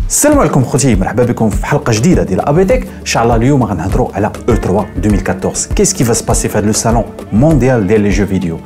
السلام عليكم خوتي، مرحبا بكم في حلقه جديده ديال ابيتك. ان شاء الله اليوم غنهضروا على E3 2014. Qu'est-ce qui va se passer في هذا الصالون مونديال ديال لي جو فيديو؟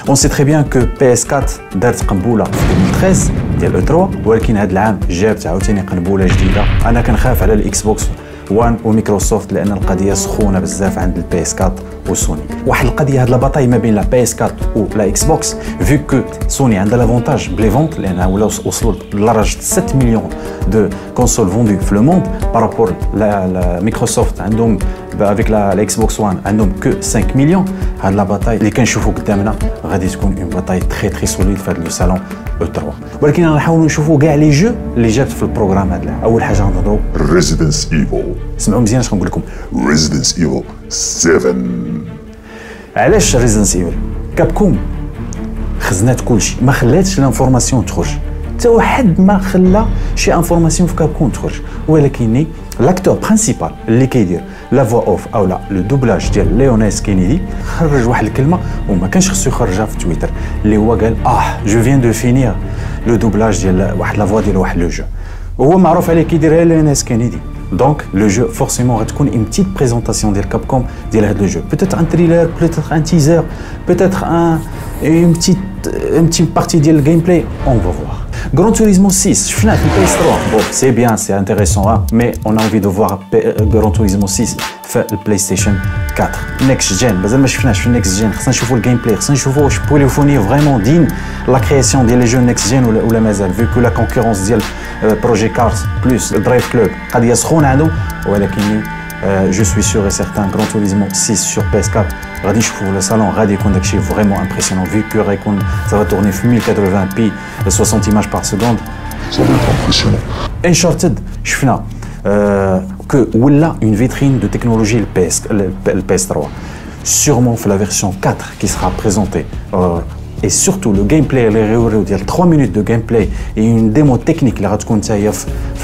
On sait très bien que PS4 دارت قنبوله في 2013 ديال E3، ولكن هذا العام جابت عاوتاني قنبوله جديده. انا كنخاف على الاكس بوكس وان وميكروسوفت لان القضيه سخونه بزاف عند البي اس 4 وسوني. واحد القضيه هاد لاباطاي ما بين لا بي اس 4 و لا اكس بوكس، فيو كو سوني عندها لافونتاج بلي فونت لانها ولاو وصلوا لدرجه 7 مليون دو كونسول فوندو في لو موند بارابور لا ميكروسوفت عندهم افيك لا اكس بوكس وان عندهم كو 5 مليون. هاد لاباطاي اللي كنشوفوا قدامنا غادي تكون اون باتاي تري سوليد في هاد لو صالون E3، ولكن غنحاولوا نشوفوا كاع لي جو اللي جات في البروغرام هذا. اول حاجه غنهضروا Resident Evil. سمعوا مزيان اش غنقول لكم. Resident Evil 7. علاش ريزيدنس ايفل؟ كابكوم خزنات كلشي، ما خلاتش لانفورماسيون تخرج، حتى واحد ما خلى شي انفورماسيون في كابكوم تخرج، ولكن لاكتور برينسيبال اللي كيدير لا فوا اوف او لا لو دوبلاج ديال ليونيس كينيدي خرج واحد الكلمه وما كانش خصو يخرجها في تويتر، اللي هو قال جو فيان دو فينير لو دوبلاج ديال واحد لا فوا ديال واحد لو جو، وهو معروف عليه كيديرها ليونيس كينيدي. Donc le jeu forcément va être une petite présentation de Capcom de le jeu, peut-être un thriller, peut-être un teaser, peut-être une petite partie du gameplay, on va voir. Gran Turismo 6, je finis avec PS3. Bon, c'est bien, c'est intéressant, hein, mais on a envie de voir Gran Turismo 6 في البلايستيشن 4 نيكست جين. مازال ما شفناش في النيكست جين، خصنا نشوفوا الجيم بلاي، خصنا نشوفوا واش بوليفوني فريمون دين لا كرياسيون ديال لي جو نيكست جين ولا مازال، فيو كو لا كونكورونس ديال بروجي كارت بلس درايف كلوب قضيه سخونه عندهم، ولكن جو سوي سيغ اي سيغتان Gran Turismo 6 sur PS4 غادي نشوفوا لو صالون غادي يكون داكشي فريمون امبرسيونون، فيو كو غيكون سا تورني في 1080 بي 60 ايماج بار سكوند. Ça va être impressionnant. Uncharted شفنا que ولا une vitrine de technologie le PS3. Sûrement في la version 4 qui sera présentée. Et surtout le gameplay, les 3 minutes de gameplay et une démo technique qui va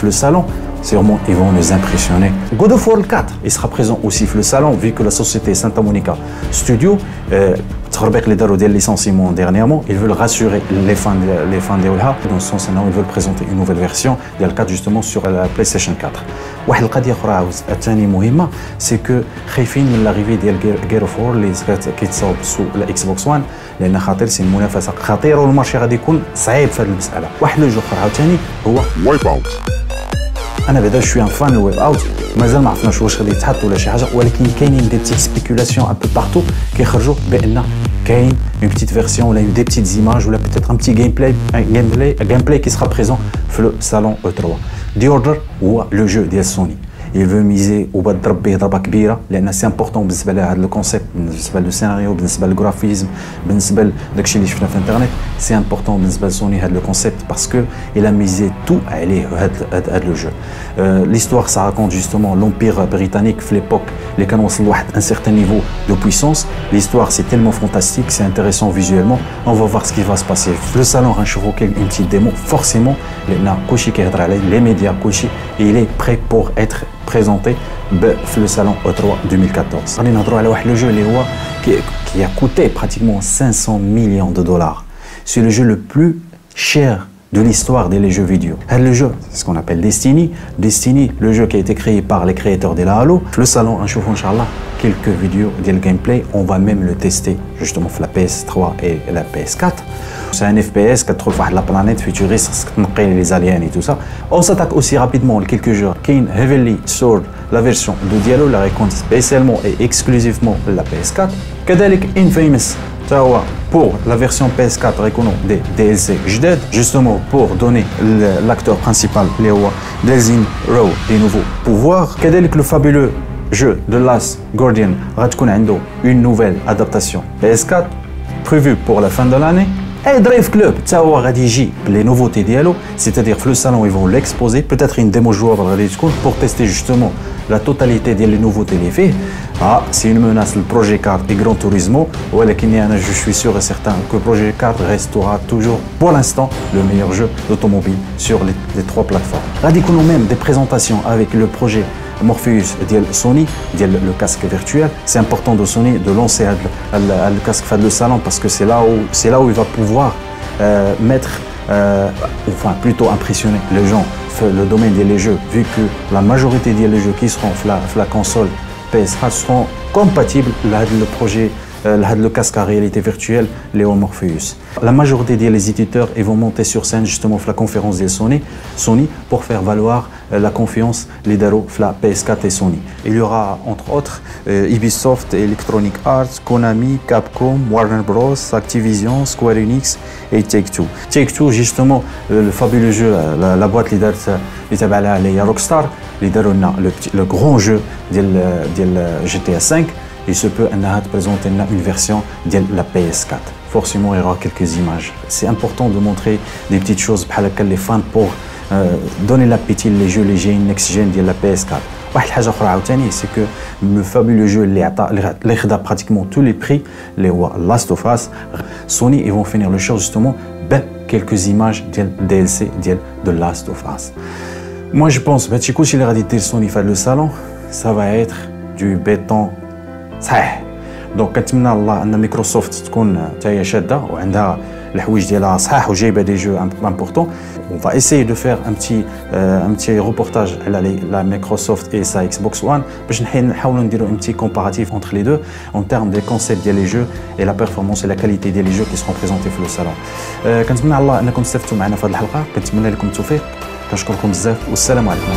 le salon, sûrement ils vont nous impressionner. God of War 4, il sera présent aussi dans le salon vu que la société Santa Monica Studio, les licenciements dernièrement, ils veulent rassurer les fans de Olha. Dans ce sens, ils veulent présenter une nouvelle version de 4 justement sur la PlayStation 4. واحد القضيه اخرى ثاني مهمه سي كو خايفين من لاريفي ديال جير اوف وور اللي كيتصاوب سوق الاكس بوكس 1 لان خاطر سي منافسه خطيره والمارشي غادي يكون صعيب في هذه المساله. واحد لو جو اخر عاوتاني هو وايب اوت. انا بعدا شويه ان فان الويب اوت، مازال ما عرفناش واش غادي يتحط ولا شي حاجه، ولكن كاينين دي بتيت سبيكولاسيون ان بو بارتو كيخرجوا بان كاين اون بتيت فيرسيون ولا دي بتيت زيماج ولا بيتيت ان بتي جيم بلاي qui sera présent في لو صالون E3. دي اوردر هو لو جو ديال سوني، il veut miser وبضرب به ضربه كبيره لان سي امبورطون بالنسبه لهذا لو كونسيبت، بالنسبه للسيناريو، بالنسبه للجرافيزم، بالنسبه لداكشي اللي شفنا في الانترنت. سي امبورطون بالنسبه لسوني هذا لو كونسيبت باسكو il a misé tout عليه هذا لو جو. l'histoire ça raconte justement l'empire britannique في l'époque اللي كان وصل لواحد un certain niveau de puissance. l'histoire c'est tellement fantastique, c'est intéressant visuellement. on va voir ce qui va se passer في لو صالون. غنشوفوا une petite démo forcément لان كلشي كيهضر عليه les médias كلشي il est prêt pour être présenté في le salon E3 2014. غادي نهضروا على واحد لو جو اللي هو qui a coûté pratiquement 500 millions de dollars. C'est le jeu le plus cher de l'histoire des jeux vidéo. Le jeu, c'est ce qu'on appelle Destiny. Destiny, le jeu qui a été créé par les créateurs de la Halo. Le salon, Inch'Allah, quelques vidéos de gameplay. On va même le tester justement sur la PS3 et la PS4. C'est un FPS qui trouve la planète futuriste, les aliens et tout ça. On s'attaque aussi rapidement quelques jours. Kane Heavily Sword, la version de Diablo, la raconte spécialement et exclusivement la PS4. كذلك Infamous pour la version PS4 reconnaît des DLC جداد justement pour donner l'acteur principal Léo Delzin Rowe des nouveaux pouvoirs. كذلك le fabuleux jeu de Last Guardian غتكون عنده une nouvelle adaptation PS4 prévue pour la fin de l'année. Et Drive Club, ça va يجي les nouveautés ديالو, c'est-à-dire que le salon ils vont l'exposer, peut-être une démo jouable pour tester justement la totalité des nouveautés les faits. Ah, c'est une menace le projet 4 et Gran Turismo, je suis sûr et certain que projet 4 restera toujours pour l'instant le meilleur jeu d'automobile sur les 3 plateformes. Radis même des présentations avec le projet Morpheus ديال Sony, le casque virtuel. C'est important de Sony de lancer le casque de le salon parce que c'est là où il va pouvoir mettre enfin plutôt impressionner les gens dans le domaine des jeux, vu que la majorité des jeux qui seront sur la console PS4 seront compatibles avec le projet, le casque à réalité virtuelle Leo Morpheus. La majorité des éditeurs ils vont monter sur scène justement pour la conférence de Sony pour faire valoir la confiance les daro la PS4 et Sony. Il y aura entre autres Ubisoft, Electronic Arts, Konami, Capcom, Warner Bros, Activision, Square Enix et Take-Two. Take-Two justement le fabuleux jeu, la boîte qui est Rockstar, le grand jeu de GTA 5. Il se peut présenter une version de la PS4. Forcément, il y aura quelques images. C'est important de montrer des petites choses pour les fans pour donner l'appétit les jeux légers next-gen de la PS4. C'est que le fabuleux jeu il a pratiquement tous les prix, les Last of Us. Sony ils vont finir le show justement avec quelques images de DLC de Last of Us. Moi je pense que si les radicaux Sony fait le salon, ça va être du béton. صحيح دونك كنتمنى الله ان مايكروسوفت تكون تاهي شاده وعندها الحوايج ديالها صحاح وجايبه دي جو امبورطون. On va essayer de faire un petit reportage على la Microsoft et sa Xbox One باش نحاولوا نديروا un petit comparatif entre les deux en termes des concepts ديال les jeux et la performance et la qualité ديال les jeux qui seront présentés في le salon. كنتمنى الله انكم استفدتوا معنا في هذه الحلقه، كنتمنى لكم التوفيق، كنشكركم بزاف والسلام عليكم.